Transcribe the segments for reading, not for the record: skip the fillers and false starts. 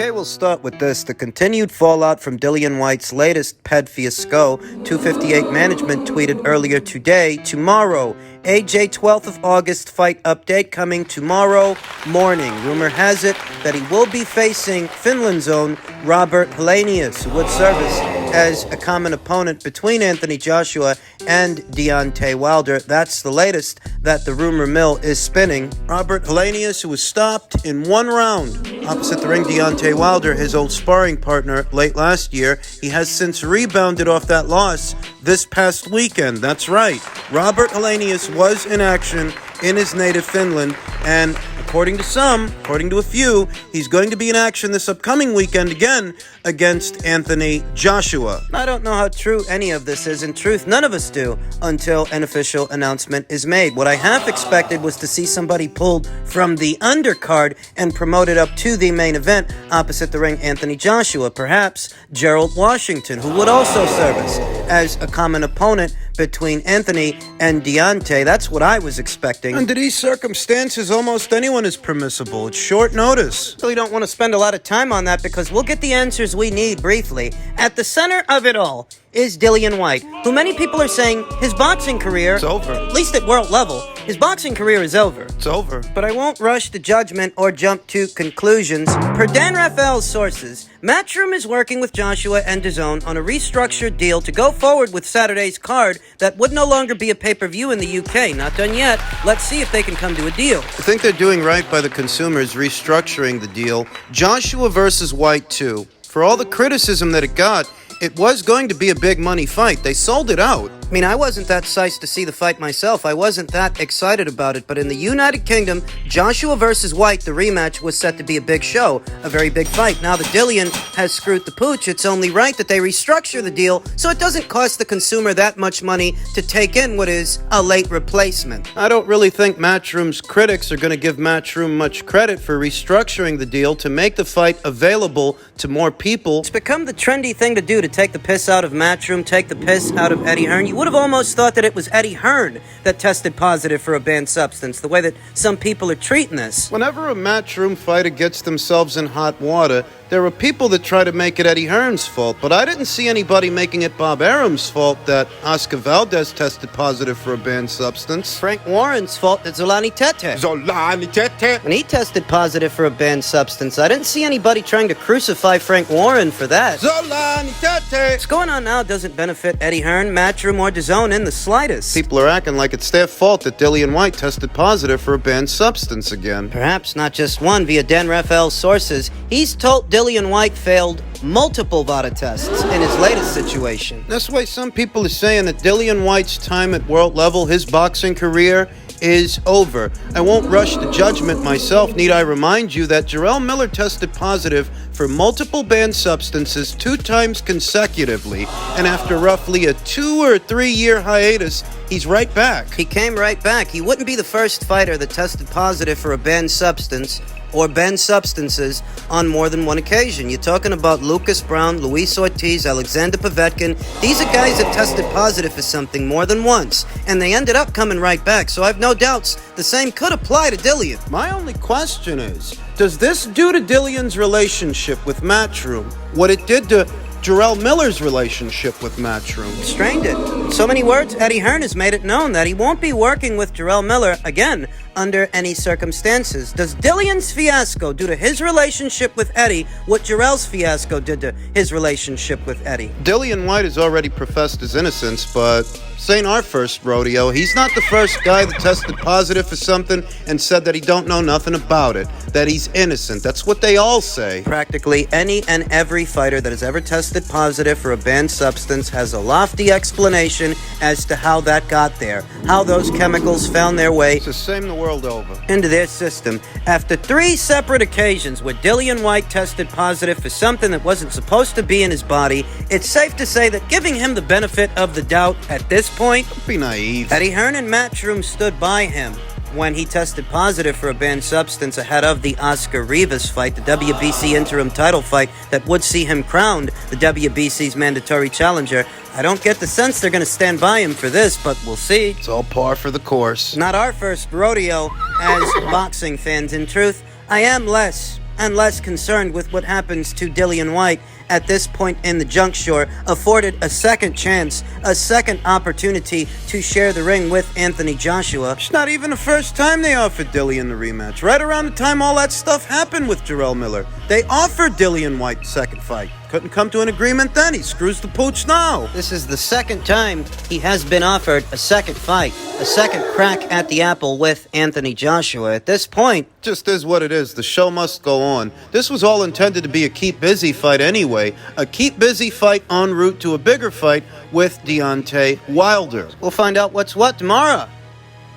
Okay, we'll start with this. The continued fallout from Dillian Whyte's latest ped fiasco. 258 Management tweeted earlier today, tomorrow, AJ 12th of August fight update coming tomorrow morning. Rumor has it that he will be facing Finland's own Robert Helenius, who would service as a common opponent between Anthony Joshua and Deontay Wilder. That's the latest that the rumor mill is spinning. Robert Helenius, who was stopped in one round opposite the ring Deontay Wilder, his old sparring partner, late last year. He has since rebounded off that loss this past weekend. That's right. Robert Helenius was in action in his native Finland, and according to a few, he's going to be in action this upcoming weekend again against Anthony Joshua. I don't know how true any of this is. In truth, none of us do until an official announcement is made. What I half expected was to see somebody pulled from the undercard and promoted up to the main event opposite the ring Anthony Joshua. Perhaps Gerald Washington, who would also service as a common opponent between Anthony and Deontay. That's what I was expecting. Under these circumstances, almost anyone is permissible. It's short notice. Really don't want to spend a lot of time on that because we'll get the answers we need briefly. At the center of it all is Dillian Whyte, who many people are saying his boxing career is over. At least at world level, his boxing career is over. It's over. But I won't rush to judgment or jump to conclusions. Per Dan Rafael's sources, Matchroom is working with Joshua and DAZN on a restructured deal to go forward with Saturday's card that would no longer be a pay-per-view in the UK. Not done yet. Let's see if they can come to a deal. I think they're doing right by the consumers restructuring the deal. Joshua versus Whyte 2. For all the criticism that it got, it was going to be a big money fight. They sold it out. I mean, I wasn't that psyched to see the fight myself. I wasn't that excited about it. But in the United Kingdom, Joshua versus Whyte, the rematch, was set to be a big show, a very big fight. Now that Dillian has screwed the pooch, it's only right that they restructure the deal so it doesn't cost the consumer that much money to take in what is a late replacement. I don't really think Matchroom's critics are going to give Matchroom much credit for restructuring the deal to make the fight available to more people. It's become the trendy thing to do, to take the piss out of Matchroom, take the piss out of Eddie Hearn. You would have almost thought that it was Eddie Hearn that tested positive for a banned substance, the way that some people are treating this. Whenever a Matchroom fighter gets themselves in hot water, there are people that try to make it Eddie Hearn's fault, but I didn't see anybody making it Bob Arum's fault that Oscar Valdez tested positive for a banned substance. Frank Warren's fault that Zolani Tete. When he tested positive for a banned substance, I didn't see anybody trying to crucify Frank Warren for that. Zolani Tete. What's going on now doesn't benefit Eddie Hearn, Matchroom, or DAZN in the slightest. People are acting like it's their fault that Dillian Whyte tested positive for a banned substance again. Perhaps not just one. Via Dan Rafael's sources, he's told Dillian Whyte failed multiple VADA tests in his latest situation. That's why some people are saying that Dillian Whyte's time at world level, his boxing career, is over. I won't rush to judgment myself. Need I remind you that Jermell Miller tested positive for multiple banned substances 2 times consecutively, and after roughly a 2 or 3 year hiatus, he's right back. He came right back. He wouldn't be the first fighter that tested positive for a banned substance or banned substances on more than one occasion. You're talking about Lucas Brown, Luis Ortiz, Alexander Povetkin. These are guys that tested positive for something more than once, and they ended up coming right back. So I have no doubts the same could apply to Dillian. My only question is, does this do to Dillian's relationship with Matchroom what it did to Jermell Miller's relationship with Matchroom? Strained it. In so many words, Eddie Hearn has made it known that he won't be working with Jermell Miller again under any circumstances. Does Dillian's fiasco do to his relationship with Eddie what Jarrell's fiasco did to his relationship with Eddie? Dillian Whyte has already professed his innocence, but this ain't our first rodeo. He's not the first guy that tested positive for something and said that he don't know nothing about it, that he's innocent. That's what they all say. Practically any and every fighter that has ever tested positive for a banned substance has a lofty explanation as to how that got there, how those chemicals found their way. It's the same the world over. Into their system. After 3 separate occasions where Dillian Whyte tested positive for something that wasn't supposed to be in his body, it's safe to say that giving him the benefit of the doubt at this point, don't be naive. Eddie Hearn and Matchroom stood by him when he tested positive for a banned substance ahead of the Oscar Rivas fight, the WBC interim title fight that would see him crowned the WBC's mandatory challenger. I don't get the sense they're going to stand by him for this, but we'll see. It's all par for the course. Not our first rodeo as boxing fans. In truth, I am less and less concerned with what happens to Dillian Whyte at this point in the juncture, afforded a second chance, a second opportunity to share the ring with Anthony Joshua. It's not even the first time they offered Dillian the rematch. Right around the time all that stuff happened with Jarrell Miller, they offered Dillian Whyte the second fight. Couldn't come to an agreement then. He screws the pooch now. This is the second time he has been offered a second fight, a second crack at the apple with Anthony Joshua. At this point, just is what it is. The show must go on. This was all intended to be a keep busy fight anyway. A keep busy fight en route to a bigger fight with Deontay Wilder. We'll find out what's what tomorrow.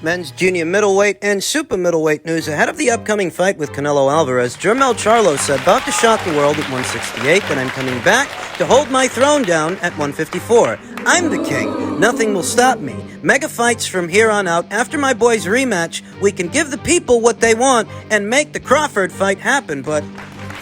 Men's junior middleweight and super middleweight news ahead of the upcoming fight with Canelo Alvarez. Jermell Charlo said, about to shock the world at 168, but I'm coming back to hold my throne down at 154. I'm the king. Nothing will stop me. Mega fights from here on out. After my boys' rematch, we can give the people what they want and make the Crawford fight happen, but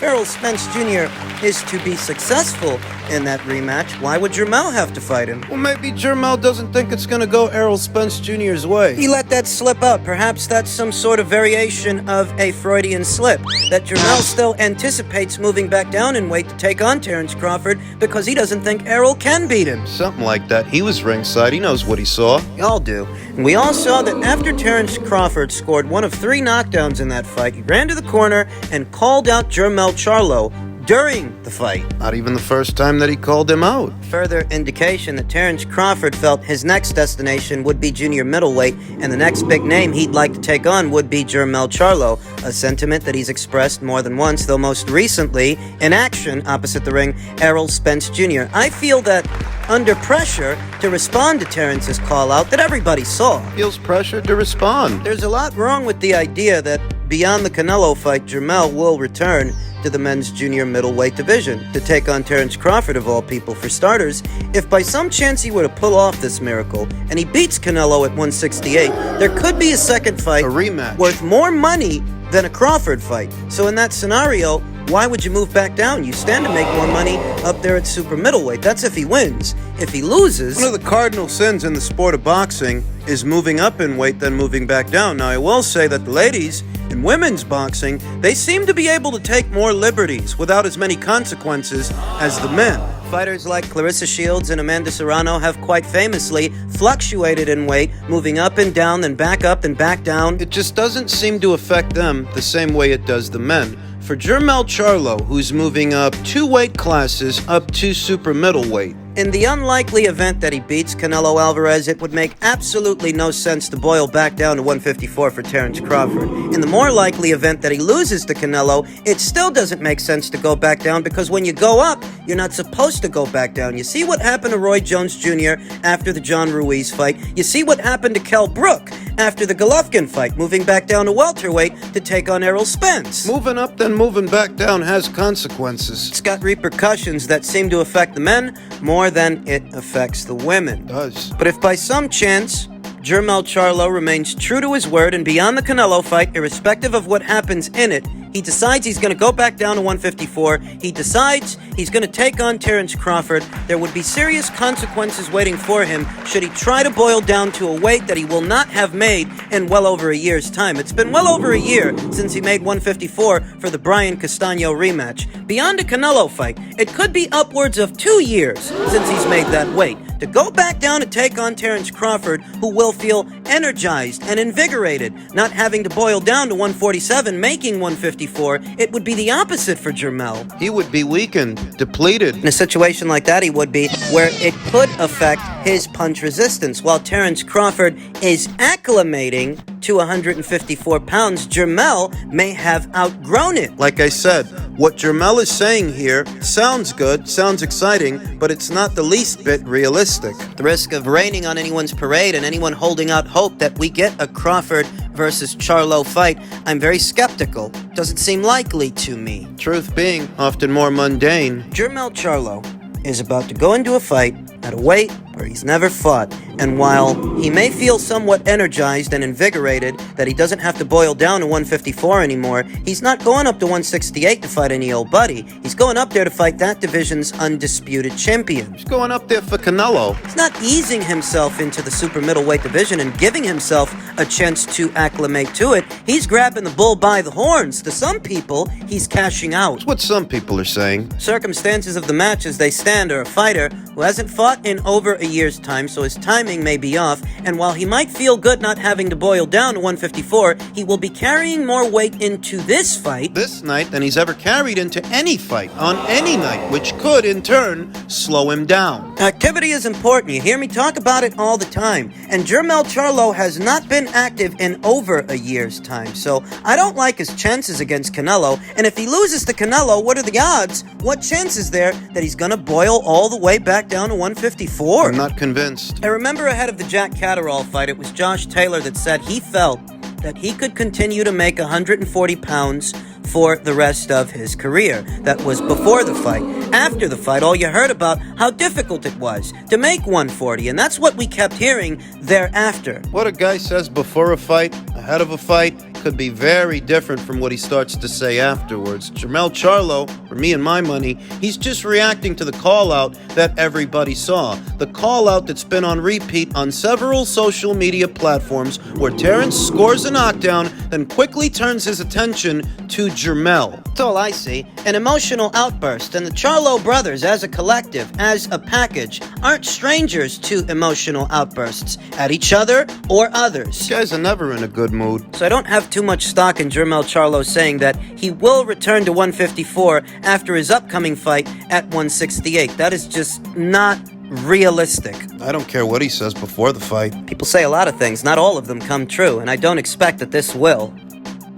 Errol Spence Jr. is to be successful in that rematch. Why would Jermell have to fight him? Well, maybe Jermell doesn't think it's going to go Errol Spence Jr.'s way. He let that slip out. Perhaps that's some sort of variation of a Freudian slip, that Jermell still anticipates moving back down in weight to take on Terrence Crawford because he doesn't think Errol can beat him. Something like that. He was ringside. He knows what he saw. We all do. And we all saw that after Terrence Crawford scored one of 3 knockdowns in that fight, he ran to the corner and called out Jermell Charlo during the fight. Not even the first time that he called him out. Further indication that Terrence Crawford felt his next destination would be junior middleweight, and the next big name he'd like to take on would be Jermell Charlo, a sentiment that he's expressed more than once, though most recently in action opposite the ring, Errol Spence Jr. I feel that under pressure to respond to Terrence's call-out that everybody saw. Feels pressured to respond. There's a lot wrong with the idea that beyond the Canelo fight, Jermell will return to the men's junior middleweight division to take on Terrence Crawford, of all people. For starters, if by some chance he were to pull off this miracle and he beats Canelo at 168, there could be a second fight, a rematch, worth more money than a Crawford fight. So in that scenario, why would you move back down? You stand to make more money up there at super middleweight. That's if he wins. If he loses, one of the cardinal sins in the sport of boxing is moving up in weight then moving back down. Now, I will say that the ladies in women's boxing, they seem to be able to take more liberties without as many consequences as the men. Fighters like Clarissa Shields and Amanda Serrano have quite famously fluctuated in weight, moving up and down, then back up and back down. It just doesn't seem to affect them the same way it does the men. For Jermell Charlo, who's moving up 2 weight classes up to super middleweight, in the unlikely event that he beats Canelo Alvarez, it would make absolutely no sense to boil back down to 154 for Terrence Crawford. In the more likely event that he loses to Canelo, it still doesn't make sense to go back down because when you go up, you're not supposed to go back down. You see what happened to Roy Jones Jr. after the John Ruiz fight. You see what happened to Kell Brook after the Golovkin fight, moving back down to welterweight to take on Errol Spence. Moving up then moving back down has consequences. It's got repercussions that seem to affect the men more than it affects the women. It does. But if by some chance Jermell Charlo remains true to his word and beyond the Canelo fight, irrespective of what happens in it, he decides he's going to go back down to 154. He decides he's going to take on Terrence Crawford. There would be serious consequences waiting for him should he try to boil down to a weight that he will not have made in well over a year's time. It's been well over a year since he made 154 for the Brian Castano rematch. Beyond a Canelo fight, it could be upwards of 2 years since he's made that weight. To go back down and take on Terrence Crawford, who will feel energized and invigorated, not having to boil down to 147, making 154, it would be the opposite for Jermell. He would be weakened, depleted. In a situation like that, he would be, where it could affect his punch resistance. While Terrence Crawford is acclimating to 154 pounds, Jermell may have outgrown it. Like I said, what Jermell is saying here sounds good, sounds exciting, but it's not the least bit realistic. The risk of raining on anyone's parade and anyone holding out hope that we get a Crawford versus Charlo fight, I'm very skeptical. Doesn't seem likely to me. Truth being often more mundane. Jermell Charlo is about to go into a fight at a weight never. He's never fought. And while he may feel somewhat energized and invigorated that he doesn't have to boil down to 154 anymore, he's not going up to 168 to fight any old buddy. He's going up there to fight that division's undisputed champion. He's going up there for Canelo. He's not easing himself into the super middleweight division and giving himself a chance to acclimate to it. He's grabbing the bull by the horns. To some people, he's cashing out. That's what some people are saying. Circumstances of the match as they stand are a fighter who hasn't fought in over a year's time, so his timing may be off, and while he might feel good not having to boil down to 154, he will be carrying more weight into this fight This night than he's ever carried into any fight on any night, which could, in turn, slow him down. Activity is important. You hear me talk about it all the time. And Jermell Charlo has not been active in over a year's time. So I don't like his chances against Canelo. And if he loses to Canelo, what are the odds? What chance is there that he's going to boil all the way back down to 154? I'm not convinced. I remember ahead of the Jack Catterall fight, it was Josh Taylor that said he felt that he could continue to make 140 pounds for the rest of his career. That was before the fight. After the fight, all you heard about how difficult it was to make 140, and that's what we kept hearing thereafter. What a guy says before a fight, ahead of a fight, could be very different from what he starts to say afterwards. Jermell Charlo, for me and my money, he's just reacting to the call-out that everybody saw. The call-out that's been on repeat on several social media platforms where Terrence scores a knockdown, then quickly turns his attention to Jermell. That's all I see. An emotional outburst, and the Charlo brothers as a collective, as a package, aren't strangers to emotional outbursts at each other or others. These guys are never in a good mood. So I don't have too much stock in Jermell Charlo saying that he will return to 154 after his upcoming fight at 168. That is just not realistic. I don't care what he says before the fight. People say a lot of things, not all of them come true, and I don't expect that this will.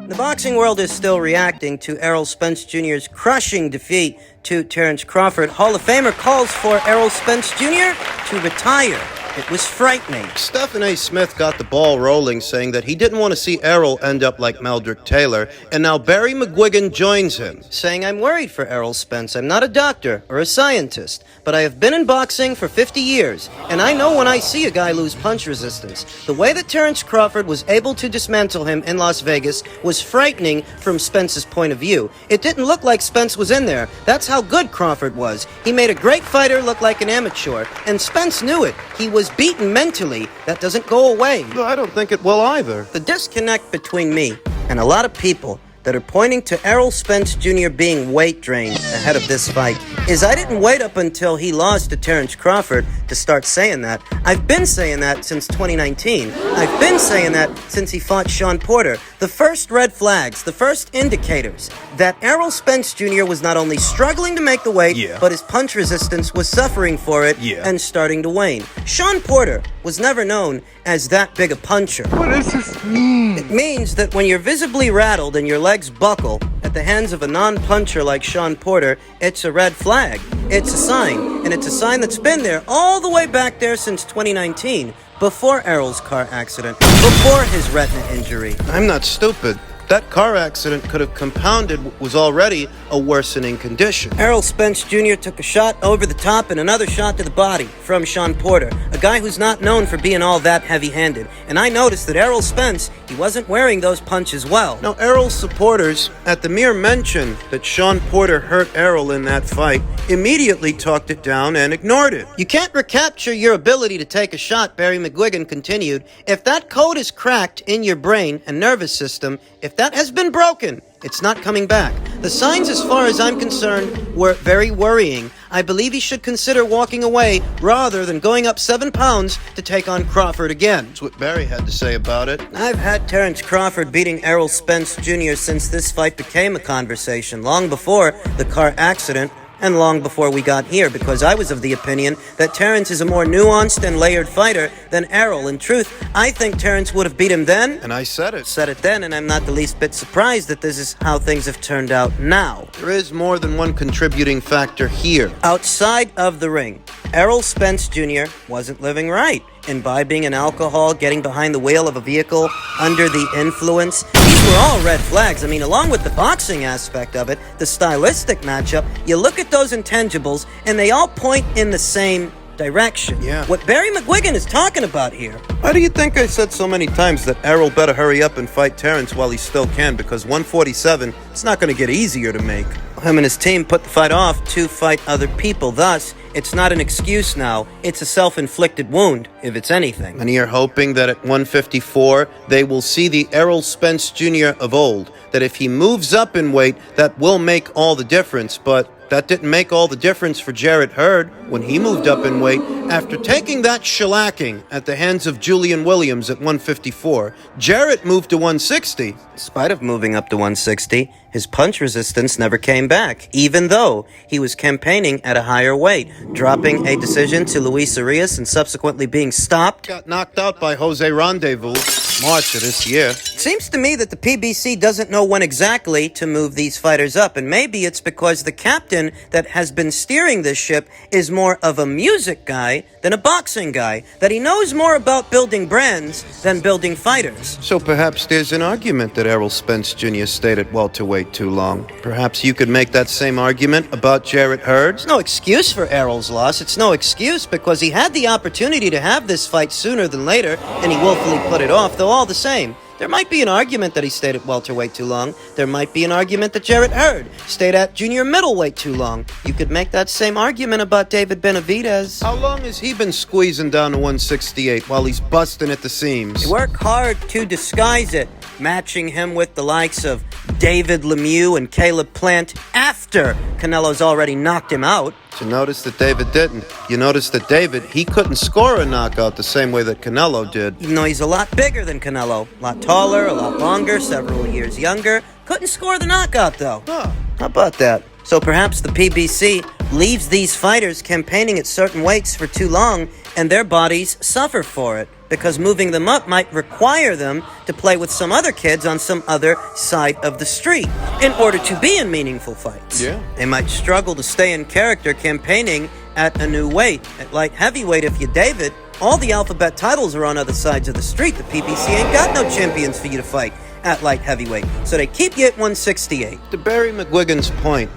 The boxing world is still reacting to Errol Spence Jr.'s crushing defeat to Terrence Crawford. Hall of Famer calls for Errol Spence Jr. to retire. It was frightening. Stephen A. Smith got the ball rolling, saying that he didn't want to see Errol end up like Meldrick Taylor, and now Barry McGuigan joins him. Saying, I'm worried for Errol Spence. I'm not a doctor or a scientist, but I have been in boxing for 50 years, and I know when I see a guy lose punch resistance. The way that Terrence Crawford was able to dismantle him in Las Vegas was frightening from Spence's point of view. It didn't look like Spence was in there. That's how good Crawford was. He made a great fighter look like an amateur, and Spence knew it. He was beaten mentally. That doesn't go away. No, I don't think it will either. The disconnect between me and a lot of people that are pointing to Errol Spence Jr. being weight drained ahead of this fight is I didn't wait up until he lost to Terrence Crawford to start saying that. I've been saying that since 2019. I've been saying that since he fought Shawn Porter. The first red flags, the first indicators that Errol Spence Jr. was not only struggling to make the weight, but his punch resistance was suffering for it and starting to wane. Shawn Porter was never known as that big a puncher. What does this mean? It means that when you're visibly rattled and your legs buckle at the hands of a non-puncher like Shawn Porter, it's a red flag. It's a sign, and it's a sign that's been there all the way back there since 2019, before Errol's car accident, before his retina injury. I'm not stupid. That car accident could have compounded what was already a worsening condition. Errol Spence Jr. took a shot over the top and another shot to the body from Shawn Porter, a guy who's not known for being all that heavy-handed. And I noticed that Errol Spence, he wasn't wearing those punches well. Now, Errol's supporters, at the mere mention that Shawn Porter hurt Errol in that fight, immediately talked it down and ignored it. You can't recapture your ability to take a shot, Barry McGuigan continued. If that code is cracked in your brain and nervous system, if that has been broken, it's not coming back. The signs, as far as I'm concerned, were very worrying. I believe he should consider walking away rather than going up 7 pounds to take on Crawford again. That's what Barry had to say about it. I've had Terrence Crawford beating Errol Spence Jr. since this fight became a conversation, long before the car accident and long before we got here, because I was of the opinion that Terrence is a more nuanced and layered fighter than Errol. In truth, I think Terrence would have beat him then. And I said it. Said it then, and I'm not the least bit surprised that this is how things have turned out now. There is more than one contributing factor here. Outside of the ring, Errol Spence Jr. wasn't living right. Imbibing in alcohol, getting behind the wheel of a vehicle under the influence. These were all red flags. I mean, along with the boxing aspect of it, the stylistic matchup, you look at those intangibles, and they all point in the same direction. Yeah. What Barry McGuigan is talking about here. Why do you think I said so many times that Errol better hurry up and fight Terrence while he still can? Because 147, it's not going to get easier to make. Him and his team put the fight off to fight other people. Thus, it's not an excuse now. It's a self-inflicted wound, if it's anything. And you're hoping that at 154, they will see the Errol Spence Jr. of old. That if he moves up in weight, that will make all the difference. But that didn't make all the difference for Jarrett Hurd when he moved up in weight. After taking that shellacking at the hands of Julian Williams at 154, Jarrett moved to 160. In spite of moving up to 160, his punch resistance never came back, even though he was campaigning at a higher weight, dropping a decision to Luis Arias and subsequently being stopped. Got knocked out by Jose Rendezvous March of this year. It seems to me that the PBC doesn't know when exactly to move these fighters up, and maybe it's because the captain that has been steering this ship is more of a music guy than a boxing guy, that he knows more about building brands than building fighters. So perhaps there's an argument that Errol Spence Jr. stayed at welterweight too long. Perhaps you could make that same argument about Jarrett Hurd. It's no excuse for Errol's loss. It's no excuse because he had the opportunity to have this fight sooner than later, and he willfully put it off, though all the same. There might be an argument that he stayed at welterweight too long. There might be an argument that Jarrett Hurd stayed at junior middleweight too long. You could make that same argument about David Benavidez. How long has he been squeezing down to 168 while he's busting at the seams? They work hard to disguise it, matching him with the likes of David Lemieux and Caleb Plant after Canelo's already knocked him out. You notice that David didn't. You notice that David, he couldn't score a knockout the same way that Canelo did. Even though he's a lot bigger than Canelo, a lot taller, a lot longer, several years younger, couldn't score the knockout though. Huh. How about that? So perhaps the PBC leaves these fighters campaigning at certain weights for too long and their bodies suffer for it, because moving them up might require them to play with some other kids on some other side of the street in order to be in meaningful fights. Yeah. They might struggle to stay in character campaigning at a new weight. At light heavyweight, if you're David, all the alphabet titles are on other sides of the street. The PBC ain't got no champions for you to fight at light heavyweight, so they keep you at 168. To Barry McGuigan's point,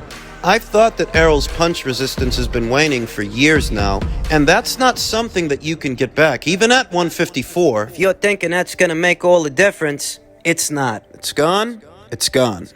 I've thought that Errol's punch resistance has been waning for years now, and that's not something that you can get back, even at 154. If you're thinking that's gonna make all the difference, it's not. It's gone. It's gone.